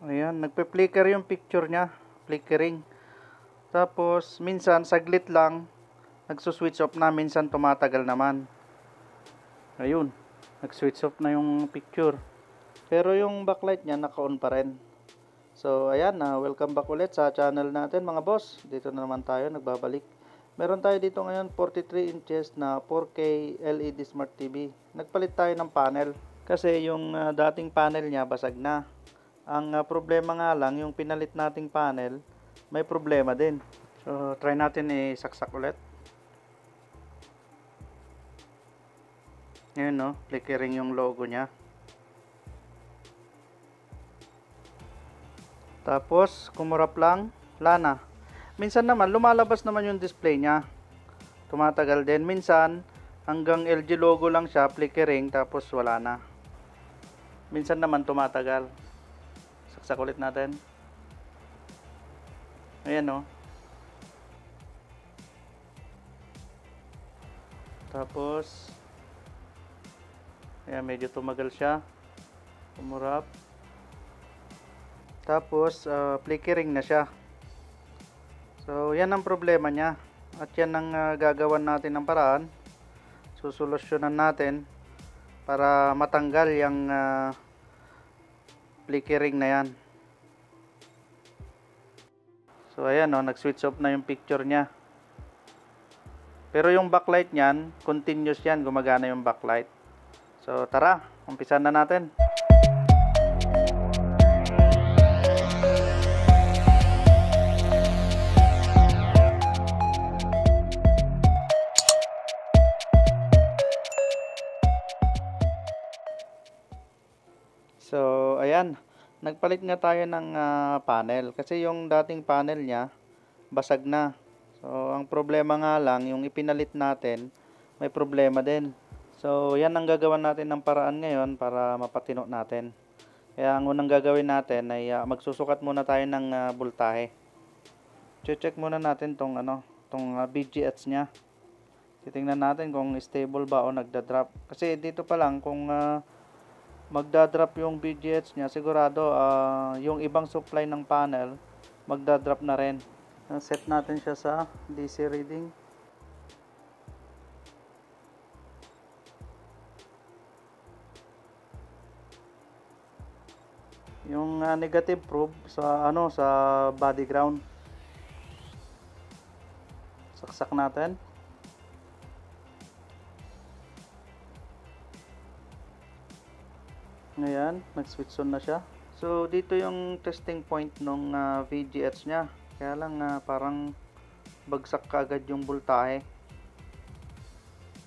Ayan, nagpe-flicker yung picture niya, flickering. Tapos minsan saglit lang nagso-switch off na, minsan tumatagal naman. Ayun, nag-switch off na yung picture. Pero yung backlight niya naka-on pa rin. So ayan, welcome back ulit sa channel natin mga boss. Dito na naman tayo nagbabalik. Meron tayo dito ngayon 43 inches na 4K LED Smart TV. Nagpalit tayo ng panel kasi yung dating panel niya basag na. Ang problema nga lang, yung pinalit nating panel may problema din. So try natin isaksak ulit. Ngayon no, flickering yung logo niya. Tapos kumurap lang, wala na. Minsan naman lumalabas naman yung display niya. Tumatagal din. Minsan hanggang LG logo lang siya, flickering, tapos wala na. Minsan naman tumatagal. Saksak ulit natin. Ayan o. Tapos ayan, medyo tumagal siya. Kumurap. Tapos flickering na siya. So yan ang problema niya. At yan ang gagawan natin ng paraan. Susolusyonan natin para matanggal yung flickering na yan. So ayan o, nag-switch off na yung picture niya. Pero yung backlight niyan, continuous yan, gumagana yung backlight. So tara, umpisan na natin. So ayan, nagpalit nga tayo ng panel kasi yung dating panel niya basag na. So ang problema nga lang, yung ipinalit natin may problema din. So yan ang gagawin natin ng paraan ngayon para mapatino natin. Kaya ang unang gagawin natin ay magsusukat muna tayo ng voltahe. Check muna natin tong BGH niya. Titingnan natin kung stable ba o nagda-drop. Kasi dito pa lang kung magda-drop yung BGH niya, sigurado yung ibang supply ng panel magda-drop na rin. Set natin siya sa DC reading. Yung negative probe sa sa body ground. Saksak natin. Ngayon, nag-switch on na siya. So dito yung testing point nung VGH niya. Kaya lang parang bagsak kaagad yung voltahe.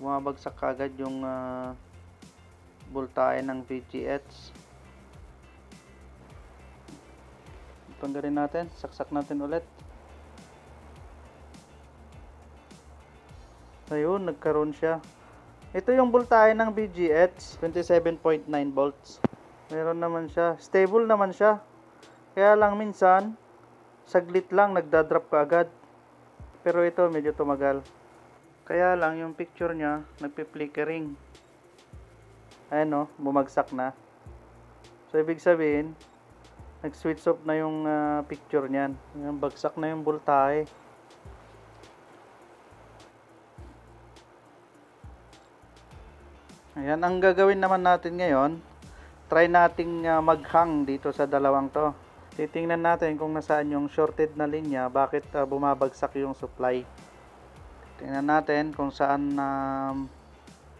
Bumabagsak kaagad yung voltahe ng VGH. Tanggalin natin, saksak natin ulit. Ayun, nagkaroon siya. Ito yung voltahe ng VGH, 27.9 volts. Meron naman siya, stable naman siya. Kaya lang minsan, saglit lang nagda-drop kaagad. Pero ito medyo tumagal. Kaya lang yung picture niya, nagpi-flickering. Ayan o, bumagsak na. So ibig sabihin, nag-switch off na yung picture niyan. Yung bagsak na yung voltahe. Ayan, ang gagawin naman natin ngayon, try nating mag-hang dito sa dalawang to. Titingnan natin kung nasaan yung shorted na linya, bakit bumabagsak yung supply. Tingnan natin kung saan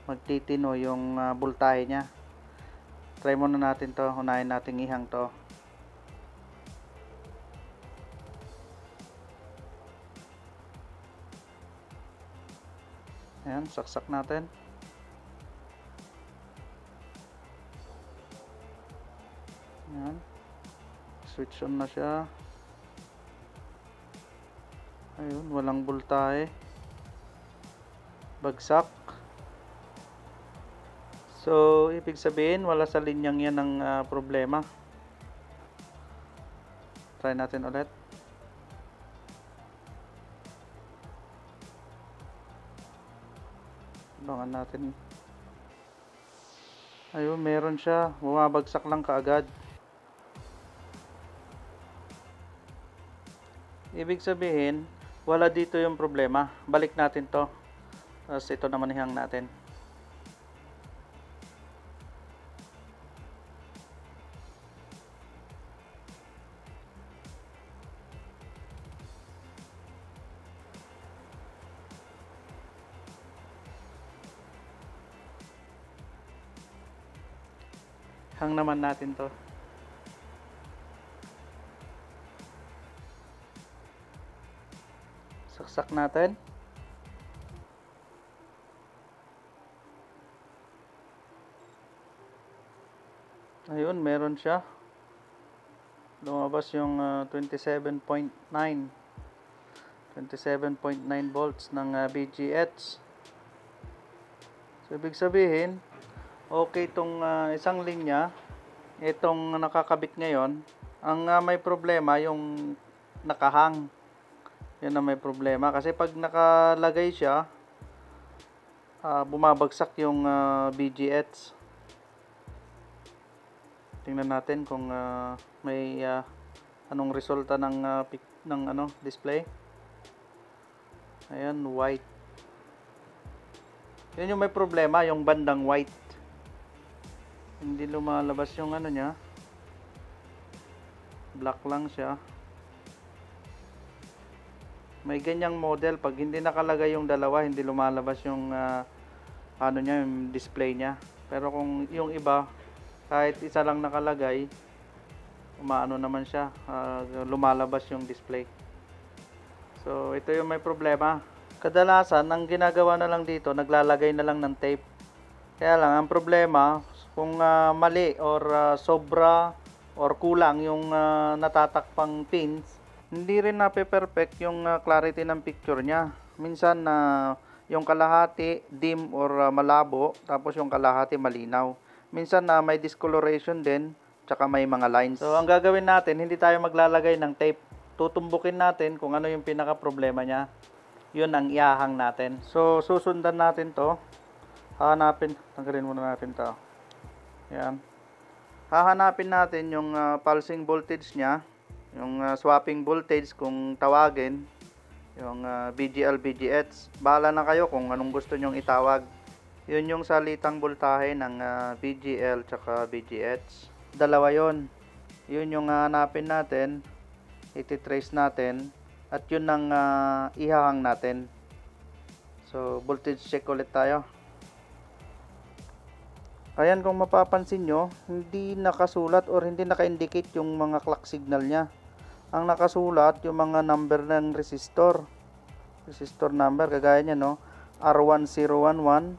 magtitino yung voltahe niya. Try muna natin to, unahin nating ihang to. Ayan, saksak natin. Ayan. Switch on na siya. Ayun, walang voltahe. Bagsak. So, ibig sabihin, wala sa linyang yan ng problema. Try natin ulit. Tulungan natin. Ayun, meron siya. Bumabagsak lang kaagad. Ibig sabihin, wala dito yung problema. Balik natin to. Tapos ito naman ihang natin. Hang naman natin to. Saksak natin. Ayun, meron siya. Lumabas yung 27.9 volts ng BGH. So, ibig sabihin, okay itong isang linya. Itong nakakabit ngayon. Ang may problema, yung nakahang. Yan ang may problema. Kasi pag nakalagay siya, bumabagsak yung BGH. Tingnan natin kung may anong resulta ng display. Ayan, white. Yun yung may problema, yung bandang white. Hindi lumalabas yung niya. Black lang siya. May ganyang model, pag hindi nakalagay yung dalawa, hindi lumalabas yung yung display niya. Pero kung yung iba, kahit isa lang nakalagay, umaano naman siya, lumalabas yung display. So, ito yung may problema. Kadalasan, ang ginagawa na lang dito, naglalagay na lang ng tape. Kaya lang, ang problema, kung mali or sobra or kulang yung natatakpang pins, hindi rin nape-perfect yung clarity ng picture niya. Minsan, yung kalahati dim or malabo, tapos yung kalahati malinaw. Minsan may discoloration din, tsaka may mga lines. So, ang gagawin natin, hindi tayo maglalagay ng tape. Tutumbukin natin kung ano yung pinaka problema niya. Yun ang iahang natin. So, susundan natin to. Hahanapin, tanggalin muna natin to. Yan. Hahanapin natin yung pulsing voltage niya. Yung swapping voltage kung tawagin. Yung BGL, BGH. Bahala na kayo kung anong gusto nyong itawag. Yun yung salitang voltahe ng BGL tsaka BGH. Dalawa yon. Yun yung hanapin natin, ititrace natin, at yun ang ihahang natin. So, voltage check ulit tayo. Ayan, kung mapapansin nyo, hindi nakasulat or hindi naka-indicate yung mga clock signal niya. Ang nakasulat, yung mga number ng resistor. Resistor number, kagaya niya, no? R1011,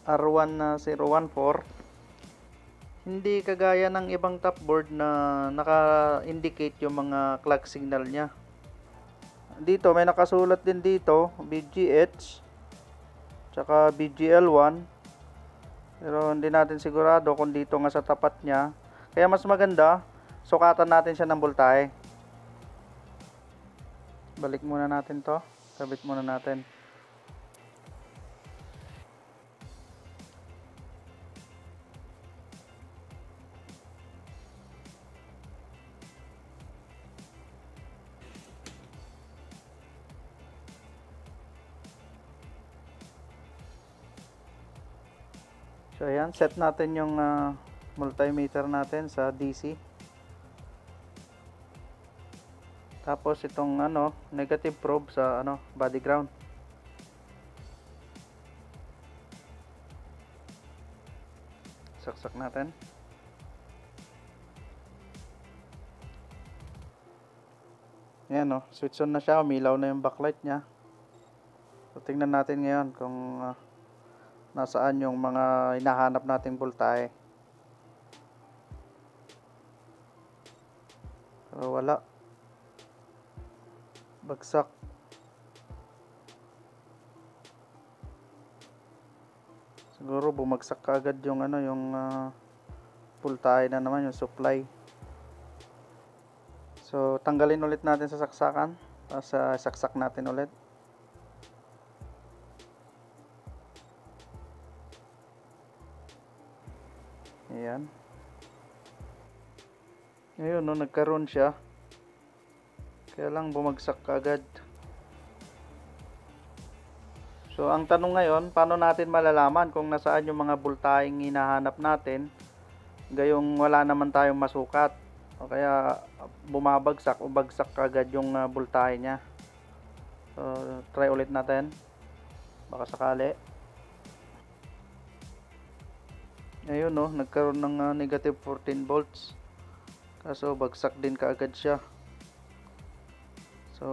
R1014. Hindi kagaya ng ibang top board na naka-indicate yung mga clock signal niya. Dito may nakasulat din dito BGH tsaka BGL1, pero hindi natin sigurado kung dito nga sa tapat niya. Kaya mas maganda sukatan natin siya ng voltahe. Balik muna natin to, kabit muna natin. So ayan, set natin yung multimeter natin sa DC. Tapos itong negative probe sa body ground. Saksak natin. Ayan switch on na siya, umilaw na yung backlight niya. So tingnan natin ngayon kung nasaan yung mga hinahanap nating voltahe. Pero wala. Bagsak. Siguro bumagsak kaagad yung voltahe na naman, yung supply. So tanggalin ulit natin sa saksakan. Tapos saksak natin ulit. Ayan. Ayun nagkaroon siya. Kaya lang bumagsak kaagad. So ang tanong ngayon, paano natin malalaman kung nasaan yung mga voltaheng hinahanap natin, gayong wala naman tayong masukat o kaya bumabagsak o bagsak agad yung voltahe niya. So try ulit natin, baka sakali. Ayun no, nagkaroon ng negative 14 volts, kaso bagsak din kaagad siya. So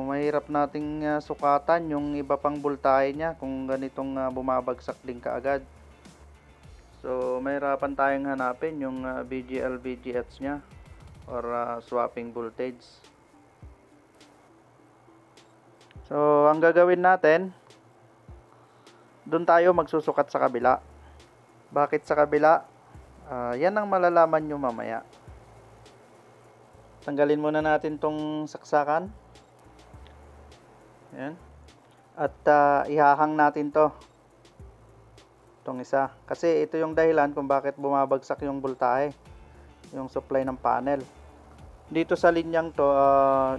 mahirap nating sukatan yung iba pang voltahe niya kung ganitong bumabagsak din kaagad. So mahirapan tayong hanapin yung VGL VGH niya or swapping voltage. So ang gagawin natin, doon tayo magsusukat sa kabila. Bakit sa kabila? Yan ang malalaman nyo mamaya. Tanggalin muna natin tong saksakan. Yan. At ihahang natin to. Itong isa. Kasi ito yung dahilan kung bakit bumabagsak yung voltahe, yung supply ng panel. Dito sa linyang to,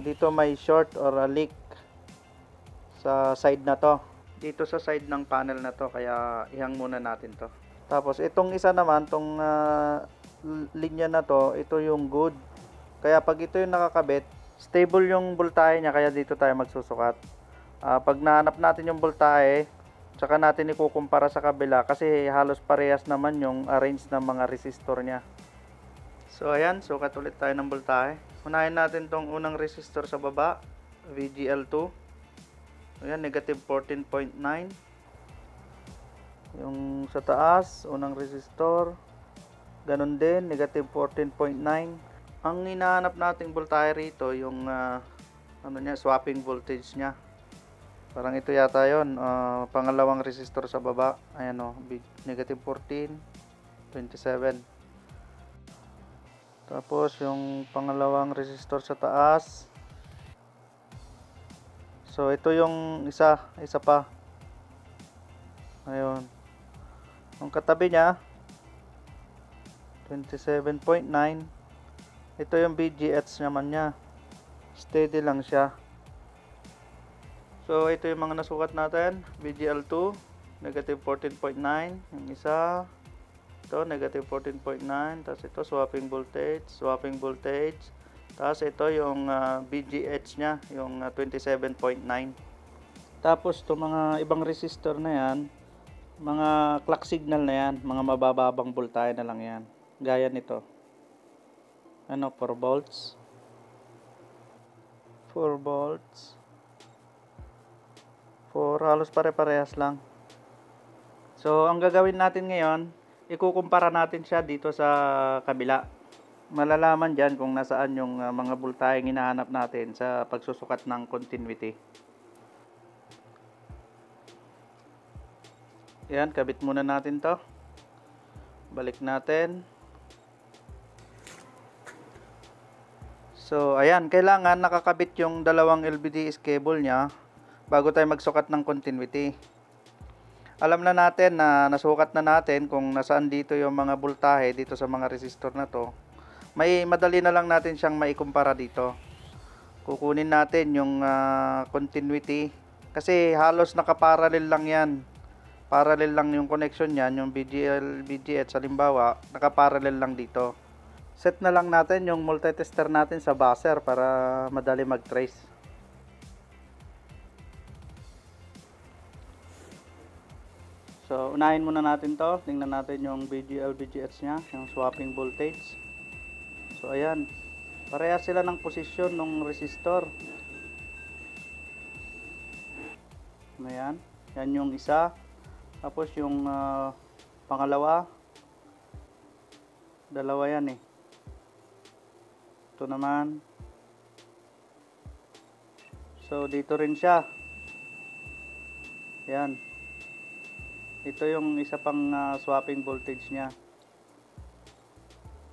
dito may short or a leak sa side na to. Dito sa side ng panel na to, kaya ihang muna natin to. Tapos itong isa naman, tong linya na to, ito yung good. Kaya pag ito yung nakakabit, stable yung voltahe niya, kaya dito tayo magsusukat. Pag nahanap natin yung voltahe, tsaka natin ikukumpara sa kabila kasi halos parehas naman yung arrange ng mga resistor niya. So ayan, sukat ulit tayo ng voltahe. Unahin natin tong unang resistor sa baba, VGL2. Ayan, negative 14.9. Yung sa taas, unang resistor, ganun din, negative 14.9. Ang hinahanap nating voltahe rito, yung swapping voltage niya. Parang ito yata yon, pangalawang resistor sa baba. Ayan o, negative 14, 27. Tapos yung pangalawang resistor sa taas. So ito yung isa pa. Ayun. Ang katabi niya, 27.9. Ito yung BGH naman niya. Steady lang siya. So ito yung mga nasukat natin. VGL2, negative 14.9. Yung isa, ito negative 14.9. Tapos ito swapping voltage. Tapos ito yung BGH nya, yung 27.9. Tapos ito mga ibang resistor na yan, mga clock signal na yan, mga mabababang voltahe na lang yan. Gaya nito. 4 volts. 4 volts. 4, halos pare-parehas lang. So ang gagawin natin ngayon, ikukumpara natin siya dito sa kabila. Malalaman dyan kung nasaan yung mga voltaheng hinahanap natin sa pagsusukat ng continuity. Yan, kabit muna natin to. Balik natin. So ayan, kailangan nakakabit yung dalawang LVDS cable nya bago tayo magsukat ng continuity. Alam na natin na nasukat na natin kung nasaan dito yung mga voltahe dito sa mga resistor na to. Madali na lang natin siyang maikumpara dito. Kukunin natin yung continuity kasi halos nakaparallel lang yan. Parallel lang yung connection niyan, yung VGL, VGH halimbawa, nakaparallel lang dito. Set na lang natin yung multitester natin sa buzzer para madali mag-trace. So, unahin muna natin to. Tingnan natin yung VGL, VGH nya, yung swapping voltage. So, ayan. Parehas sila ng posisyon ng resistor. Ayan. Yan yung isa. Tapos yung pangalawa. Dalawa yan eh. Ito naman. So, dito rin siya. Ayan. Ito yung isa pang swapping voltage niya.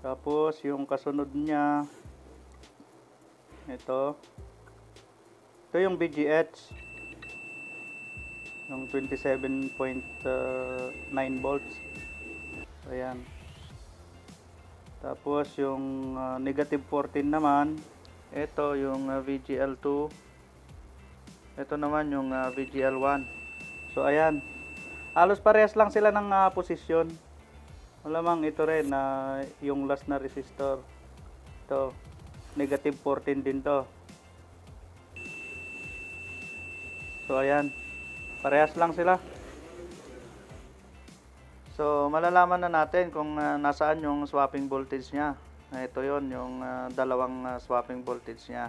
Tapos yung kasunod niya, ito yung BGH, yung 27.9 volts. Ayan. Tapos yung negative 14 naman, Ito yung VGL2. Ito naman yung VGL1. So ayan, halos parehas lang sila ng posisyon. Malamang ito rin na yung last na resistor. Ito, negative 14 din to. So ayan, parehas lang sila. So malalaman na natin kung nasaan yung swapping voltage nya. Ito yon yung dalawang swapping voltage nya.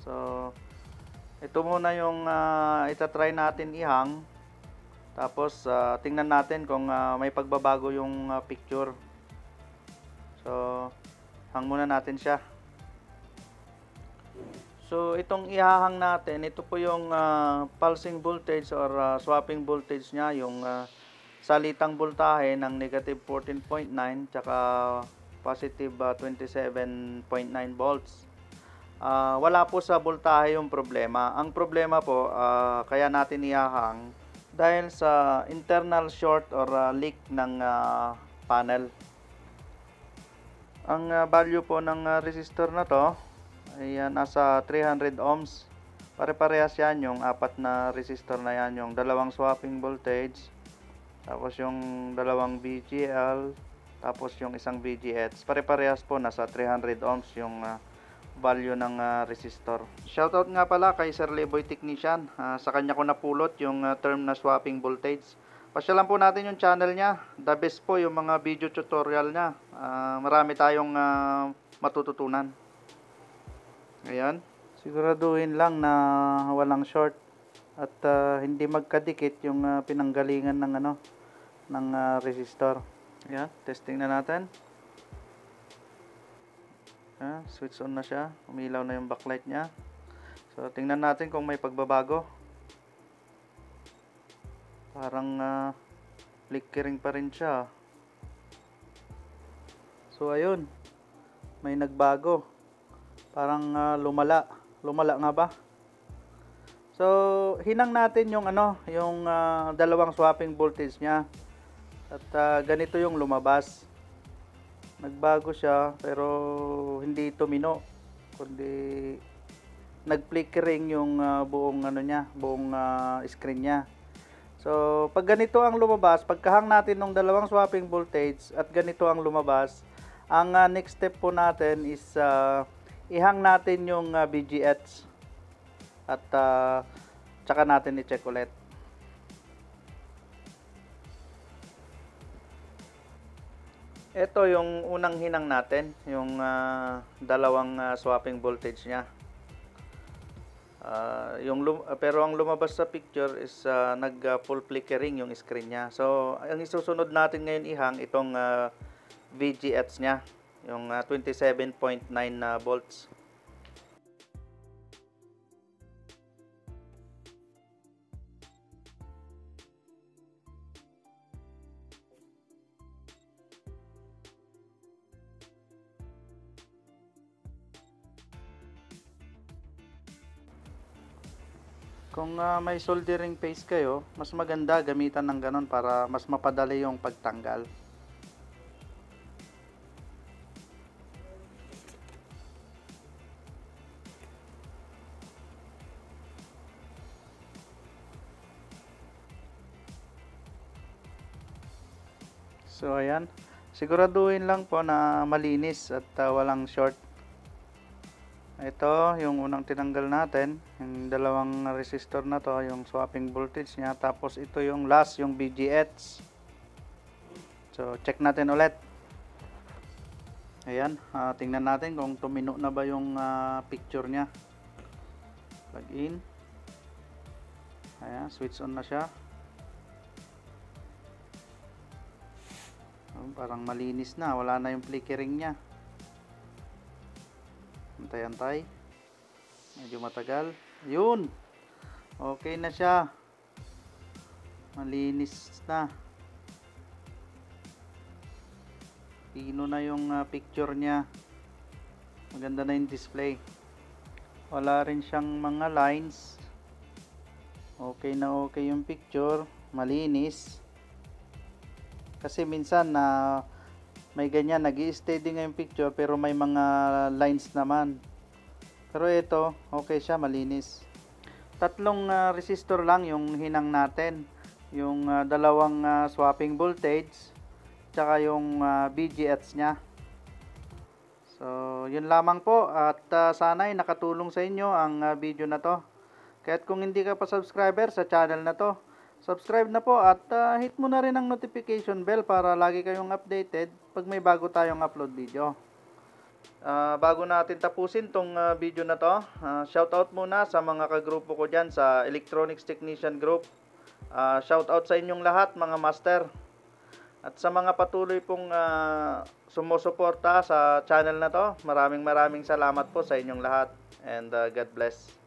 So ito muna yung itatry natin ihang. Tapos tingnan natin kung may pagbabago yung picture. So hang muna natin siya. So itong ihahang natin, ito po yung pulsing voltage or swapping voltage nya, yung salitang voltahe ng negative 14.9 tsaka positive 27.9 volts. Wala po sa voltahe yung problema. Ang problema po, kaya natin ihahang dahil sa internal short or leak ng panel. Ang value po ng resistor na to ay nasa 300 ohms. Pare-parehas yan yung apat na resistor na yan, yung dalawang swapping voltage, tapos yung dalawang VGL, tapos yung isang VGH. Pare-parehas po nasa 300 ohms yung value ng resistor. Shoutout nga pala kay Sir Leboy Technician. Sa kanya ko napulot yung term na swapping voltage. Pasyalan po natin yung channel niya. The best po yung mga video tutorial niya. Marami tayong matututunan. Ayan. Siguraduhin lang na walang short at hindi magkadikit yung pinanggalingan ng ng resistor. Ayan, testing na natin. Switch on na siya, umilaw na yung backlight nya. So tingnan natin kung may pagbabago. Parang flickering pa rin siya. So ayun, may nagbago. Parang lumala nga ba? So hinang natin yung yung dalawang swapping voltage nya. At ganito yung lumabas. Nagbago siya pero hindi tumino, kundi nag-flickering yung buong buong screen niya. So pag ganito ang lumabas, pagkahang natin ng dalawang swapping voltage at ganito ang lumabas, ang next step po natin is ihang natin yung VGH at tsaka natin i-check ulit. Ito yung unang hinang natin, yung dalawang swapping voltage niya. Pero ang lumabas sa picture is nag full flickering yung screen niya. So ang isusunod natin ngayon ihang itong VGH niya, yung 27.9 volts. Kung may soldering paste kayo, mas maganda gamitan ng ganon para mas mapadali yung pagtanggal. So ayan, siguraduhin lang po na malinis at walang short. Ito yung unang tinanggal natin, yung dalawang resistor na to, yung swapping voltage niya. Tapos ito yung last, yung VGH. So check natin ulit. Ayan, tingnan natin kung tumino na ba yung picture niya. Plug in. Ayan, switch on na siya. Parang malinis na, wala na yung flickering niya. Antay-antay. Medyo matagal. Yun. Okay na siya. Malinis na. Pino na yung picture niya. Maganda na yung display. Wala rin siyang mga lines. Okay na okay yung picture. Malinis. Kasi minsan may ganyan, nag-i-steady nga yung picture pero may mga lines naman. Pero ito, okay siya, malinis. Tatlong resistor lang yung hinang natin. Yung dalawang swapping voltage, tsaka yung BGHs niya. So, yun lamang po at sana ay nakatulong sa inyo ang video na to. Kahit kung hindi ka pa subscriber sa channel na to, subscribe na po at hit mo na rin ang notification bell para lagi kayong updated pag may bago tayong upload video. Bago natin tapusin tong video na to, shoutout muna sa mga kagrupo ko dyan sa Electronics Technician Group. Shoutout sa inyong lahat mga master. At sa mga patuloy pong sumusuporta sa channel na to, maraming salamat po sa inyong lahat. And God bless.